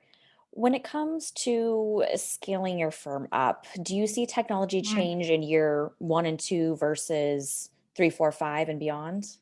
When it comes to scaling your firm up, do you see technology change in year 1 and 2 versus 3, 4, 5 and beyond?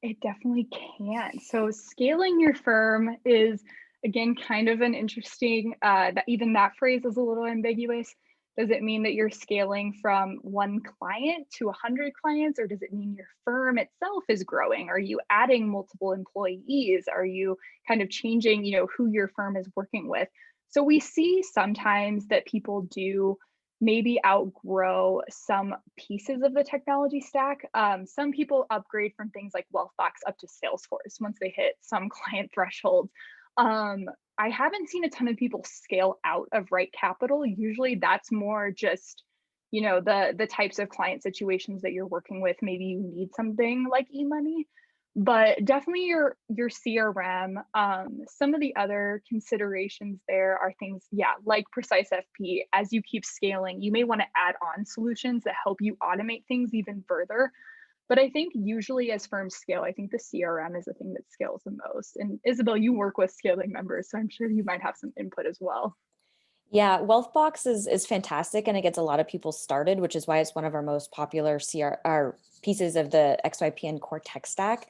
It definitely can. So scaling your firm is, again, kind of an interesting, that even that phrase is a little ambiguous. Does it mean that you're scaling from one client to 100 clients, or does it mean your firm itself is growing? Are you adding multiple employees? Are you kind of changing, who your firm is working with? So we see sometimes that people do maybe outgrow some pieces of the technology stack. Some people upgrade from things like Wealthbox up to Salesforce once they hit some client thresholds. Um, I haven't seen a ton of people scale out of Right Capital. Usually that's more just, the types of client situations that you're working with. Maybe you need something like e-money, but definitely your CRM. Some of the other considerations there are things, like Precise FP. As you keep scaling, you may want to add on solutions that help you automate things even further. But I think usually as firms scale, I think the CRM is the thing that scales the most. And Isabel, you work with scaling members, so I'm sure you might have some input as well. Yeah, Wealthbox is fantastic and it gets a lot of people started, which is why it's one of our most popular CR pieces of the XYPN core tech stack.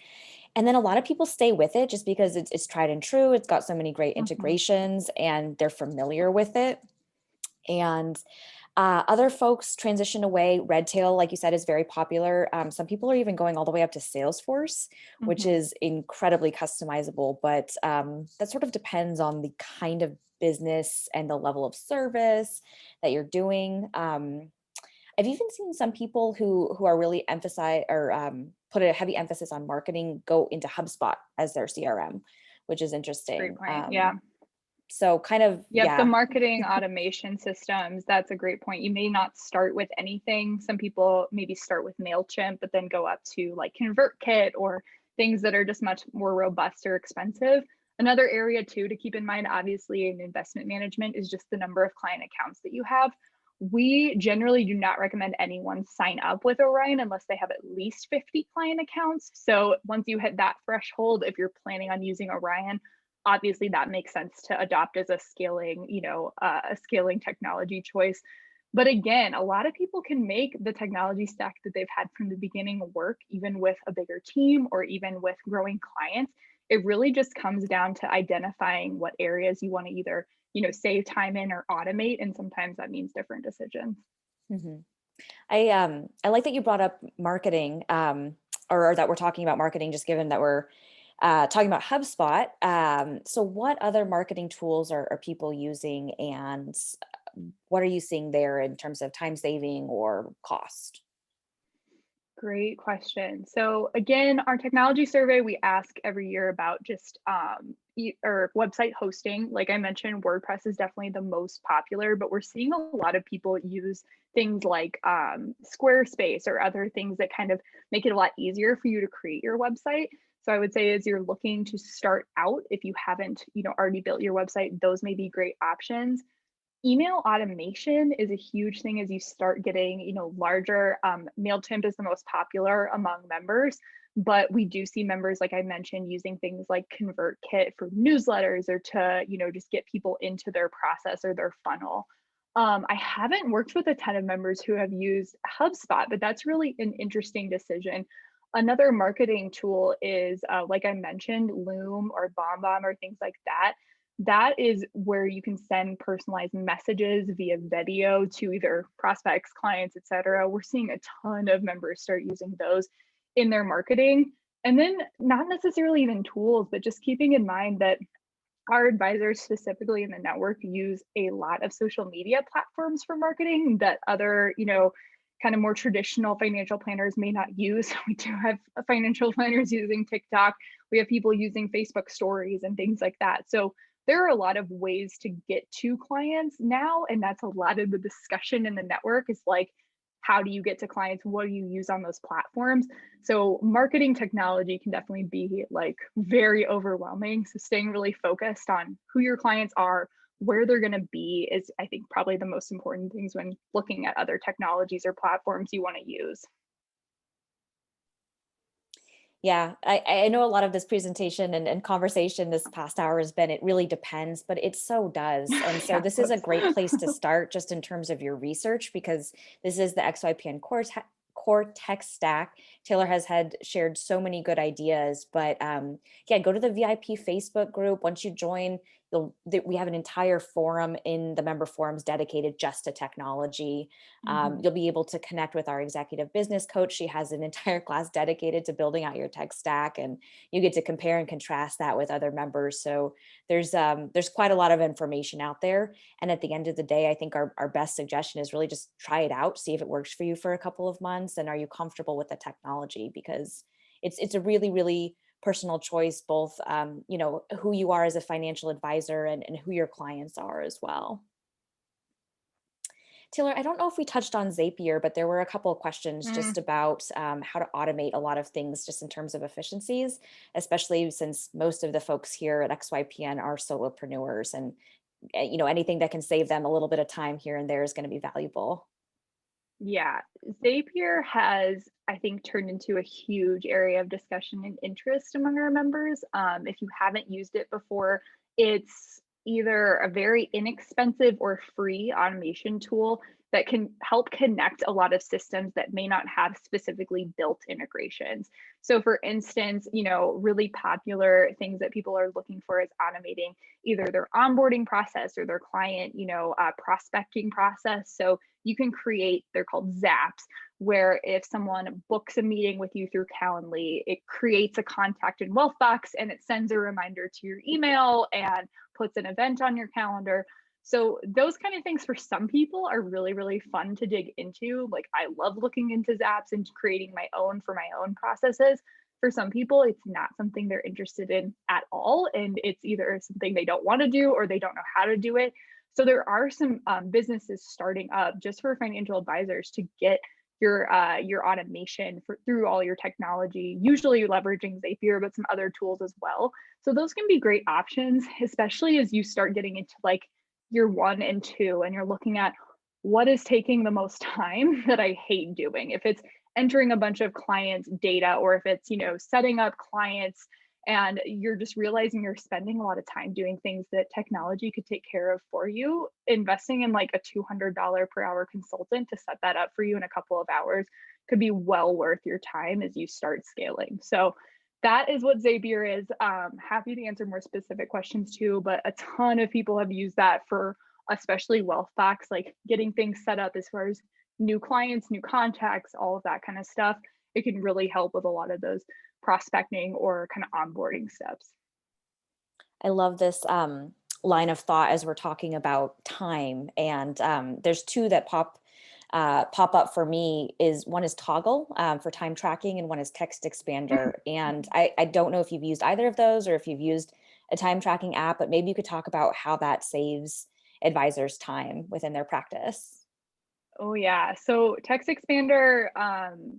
And then a lot of people stay with it just because it's tried and true. It's got so many great Mhm. integrations and they're familiar with it. And other folks transition away. Redtail, like you said, is very popular. Some people are even going all the way up to Salesforce, which Mhm. is incredibly customizable, but that sort of depends on the kind of business and the level of service that you're doing. I've even seen some people who are really emphasize or put a heavy emphasis on marketing go into HubSpot as their CRM, which is Great interesting. point. Yeah. So kind of, Yep, the yeah. marketing automation systems, that's a great point. You may not start with anything. Some people maybe start with MailChimp, but then go up to like ConvertKit or things that are just much more robust or expensive. Another area too to keep in mind, obviously in investment management, is just the number of client accounts that you have. We generally do not recommend anyone sign up with Orion unless they have at least 50 client accounts. So once you hit that threshold, if you're planning on using Orion, obviously that makes sense to adopt as a scaling, a scaling technology choice. But again, a lot of people can make the technology stack that they've had from the beginning work, even with a bigger team or even with growing clients. It really just comes down to identifying what areas you want to either, save time in or automate. And sometimes that means different decisions. Mhm. I like that you brought up marketing, or that we're talking about marketing, just given that we're talking about HubSpot. So what other marketing tools are people using, and what are you seeing there in terms of time saving or cost? Great question. So again, our technology survey, we ask every year about just or website hosting. Like I mentioned, WordPress is definitely the most popular, but we're seeing a lot of people use things like Squarespace or other things that kind of make it a lot easier for you to create your website. So I would say as you're looking to start out, if you haven't, already built your website, those may be great options. Email automation is a huge thing as you start getting, larger. MailChimp is the most popular among members, but we do see members, like I mentioned, using things like ConvertKit for newsletters or to, just get people into their process or their funnel. I haven't worked with a ton of members who have used HubSpot, but that's really an interesting decision. Another marketing tool is, like I mentioned, Loom or BombBomb or things like that. That is where you can send personalized messages via video to either prospects, clients, etc. We're seeing a ton of members start using those in their marketing. And then not necessarily even tools, but just keeping in mind that our advisors specifically in the network use a lot of social media platforms for marketing that other, kind of more traditional financial planners may not use. We do have financial planners using TikTok. We have people using Facebook stories and things like that. So there are a lot of ways to get to clients now. And that's a lot of the discussion in the network is like, how do you get to clients? What do you use on those platforms? So marketing technology can definitely be like very overwhelming. So staying really focused on who your clients are, where they're going to be is, I think, probably the most important things when looking at other technologies or platforms you want to use. Yeah, I know a lot of this presentation and conversation this past hour has been, it really depends, but it so does. And so Yeah, this is a whoops. great place to start just in terms of your research, because this is the XYPN core tech stack. Taylor has had shared so many good ideas, but yeah, go to the VIP Facebook group. Once you join, we have an entire forum in the member forums dedicated just to technology. Mhm. You'll be able to connect with our executive business coach. She has an entire class dedicated to building out your tech stack, and you get to compare and contrast that with other members. So there's quite a lot of information out there. And at the end of the day, I think our best suggestion is really just try it out, see if it works for you for a couple of months, and are you comfortable with the technology, because it's a really, really personal choice, both who you are as a financial advisor, and who your clients are as well. Taylor, I don't know if we touched on Zapier, but there were a couple of questions just Mm. about how to automate a lot of things just in terms of efficiencies, especially since most of the folks here at XYPN are solopreneurs, and anything that can save them a little bit of time here and there is going to be valuable. Yeah, Zapier has, I think, turned into a huge area of discussion and interest among our members. If you haven't used it before, it's either a very inexpensive or free automation tool that can help connect a lot of systems that may not have specifically built integrations. So, for instance, really popular things that people are looking for is automating either their onboarding process or their client, prospecting process. So you can create, they're called zaps, where if someone books a meeting with you through Calendly, it creates a contact in Wealthbox and it sends a reminder to your email and puts an event on your calendar. So those kind of things for some people are really, really fun to dig into. Like I love looking into zaps and creating my own for my own processes. For some people, it's not something they're interested in at all. And it's either something they don't want to do or they don't know how to do it. So there are some businesses starting up just for financial advisors to get your automation through all your technology, usually leveraging Zapier, but some other tools as well. So those can be great options, especially as you start getting into like year 1 and 2, and you're looking at what is taking the most time that I hate doing. If it's entering a bunch of clients' data, or if it's setting up clients and you're just realizing you're spending a lot of time doing things that technology could take care of for you, investing in like a $200 per hour consultant to set that up for you in a couple of hours could be well worth your time as you start scaling. So that is what Zapier is. Happy to answer more specific questions too, but a ton of people have used that for especially wealth facts, like getting things set up as far as new clients, new contacts, all of that kind of stuff. It can really help with a lot of those prospecting or kind of onboarding steps. I love this line of thought as we're talking about time, and there's two that pop up for me. Is one is Toggle for time tracking, and one is Text Expander. And I don't know if you've used either of those or if you've used a time tracking app, but maybe you could talk about how that saves advisors time within their practice. Oh yeah. So Text Expander,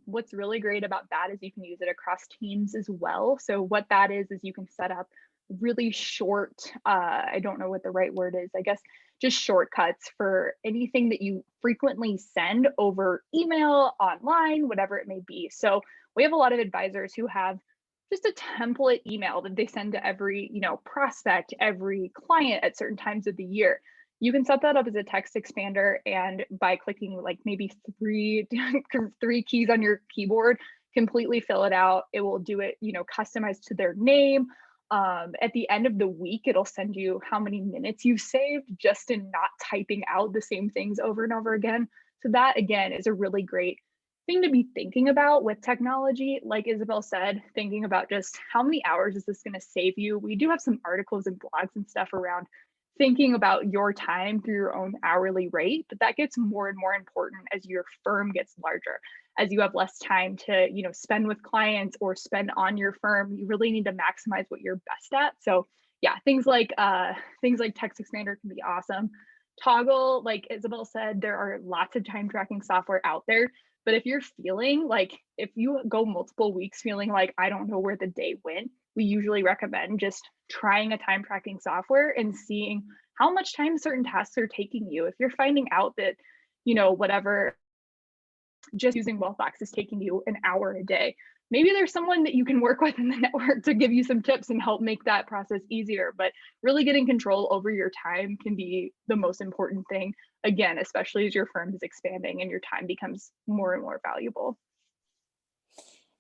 what's really great about that is you can use it across teams as well. So what that is you can set up really short, I don't know what the right word is, I guess just shortcuts for anything that you frequently send over email, online, whatever it may be. So we have a lot of advisors who have just a template email that they send to every, prospect, every client at certain times of the year. You can set that up as a text expander, and by clicking like maybe three keys on your keyboard, completely fill it out. It will do it, customized to their name. At the end of the week, it'll send you how many minutes you've saved just in not typing out the same things over and over again. So that again is a really great thing to be thinking about with technology. Like Isabel said, thinking about just how many hours is this going to save you. We do have some articles and blogs and stuff around thinking about your time through your own hourly rate, but that gets more and more important as your firm gets larger. As you have less time to spend with clients or spend on your firm, you really need to maximize what you're best at. So yeah, things like text expander can be awesome. Toggle, like Isabel said, there are lots of time tracking software out there, but if you're feeling like, if you go multiple weeks feeling like I don't know where the day went, we usually recommend just trying a time tracking software and seeing how much time certain tasks are taking you. If you're finding out that, whatever, just using Wealthbox is taking you an hour a day, maybe there's someone that you can work with in the network to give you some tips and help make that process easier. But really getting control over your time can be the most important thing, again, especially as your firm is expanding and your time becomes more and more valuable.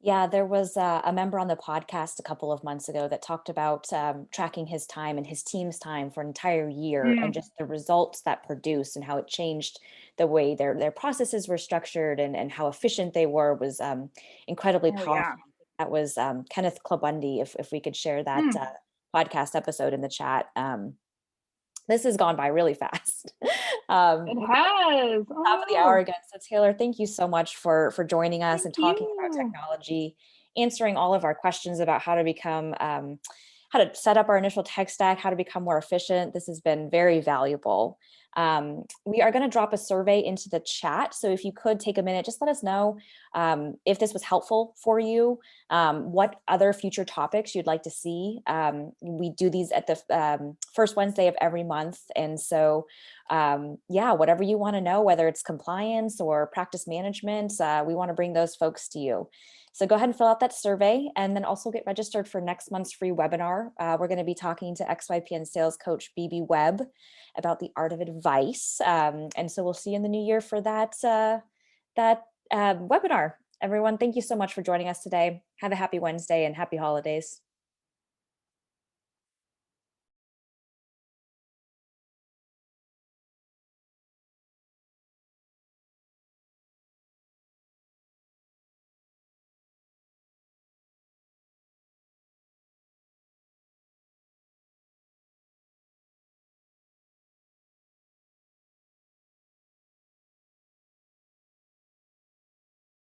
Yeah, there was a member on the podcast a couple of months ago that talked about tracking his time and his team's time for an entire year and Mm. just the results that produced and how it changed the way their processes were structured and how efficient they were was incredibly Oh powerful. yeah. That was Kenneth Klabundy, if we could share that Mm. podcast episode in the chat. This has gone by really fast. It We're has. top Oh of the hour no. again. So Taylor, thank you so much for joining us Thank and talking about you. technology, answering all of our questions about how to become how to set up our initial tech stack, how to become more efficient. This has been very valuable. We are going to drop a survey into the chat. So if you could take a minute, just let us know if this was helpful for you, what other future topics you'd like to see. We do these at the first Wednesday of every month. And so yeah, whatever you want to know, whether it's compliance or practice management, we want to bring those folks to you. So go ahead and fill out that survey and then also get registered for next month's free webinar. We're going to be talking to XYPN sales coach BB Webb about the art of advice. And so we'll see you in the new year for that webinar. Everyone, thank you so much for joining us today. Have a happy Wednesday and happy holidays.